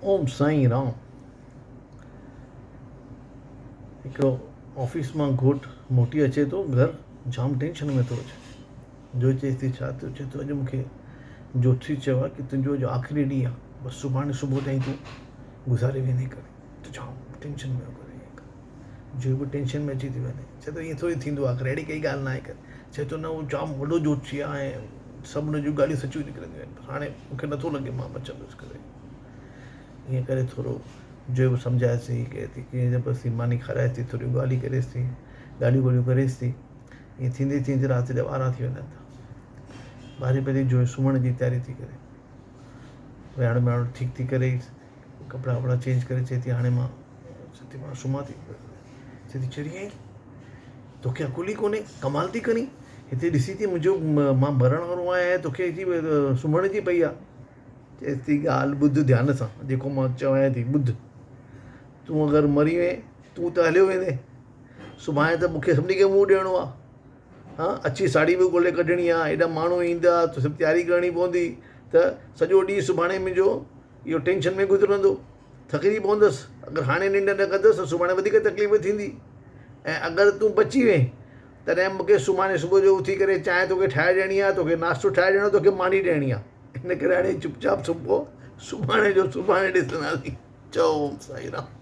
ओम साईं राम। हिकिड़ो ऑफिस मां घोटु मोटी अचे थो घर, जाम टेंशन में थो अचे। जो चएसि थी छा थियो? चए थो अॼु मूंखे जोशी चयो आहे की तुंहिंजो अॼु आख़िरी ॾींहुं आहे, बसि सुभाणे सुबुह ताईं तूं गुज़ारे वेंदे करे। त जाम टेंशन में करे जो बि टेंशन में अची थी वञे। चए थो ईअं थोरी थींदो आहे, अहिड़ी काई ॻाल्हि न आहे करे। चए थो न, उहो जाम वॾो जोशी आहे ऐं सभु हुनजूं ॻाल्हियूं सचियूं निकिरंदियूं आहिनि, हाणे मूंखे नथो लॻे मां बचंदुसि करे। ईअं करे थोरो जो बि सम्झाएसि की कीअं बसि मानी खाराएसि थी, थोरियूं ॻाल्हियूं करेसि थी, ॻाल्हियूं ॿोलियूं करेसि थी। ईअं थींदे थींदे राति जा 12 थी वञनि था। 12 बजे जो सुम्हण जी तयारी थी करे, विहाण विहाण ठीकु थी करे कपिड़ा वपिड़ा चेंज करे चए थी हाणे मां सुम्हां थी। चए थी चरी आई, तोखे अकुल ई कोन्हे, कमाल थी करी। हिते ॾिसी थी मुंहिंजो मां मरण वारो आहियां ऐं तोखे सुम्हण जी पई आहे। चएसि थी ॻाल्हि ॿुध ध्यान सां, जेको मां चवां थी ॿुध। तूं अगरि मरी वएं, तूं त हलियो वेंदे, सुभाणे त मूंखे सभिनी खे मुंहुं ॾियणो आहे। हा, अच्छी साड़ी बि ॻोल्हे कढणी आहे, हेॾा माण्हू ईंदा त सभु तयारी करणी पवंदी, त सॼो ॾींहुं सुभाणे मुंहिंजो इहो टेंशन में गुज़रंदो, थकिजी पवंदुसि। अगरि हाणे निंड न कंदुसि त सुभाणे वधीक तकलीफ़ थींदी। ऐं अगरि तूं बची वएं तॾहिं मूंखे सुभाणे सुबुह जो उथी करे चांहि तोखे ठाहे ॾियणी आहे, तोखे नाश्तो ठाहे ॾियणो, तोखे मानी ॾियणी आहे। हिन करे हाणे चुपचाप सुम्हो, सुभाणे जो सुभाणे ॾिसंदासीं। चओ ओम साईं राम।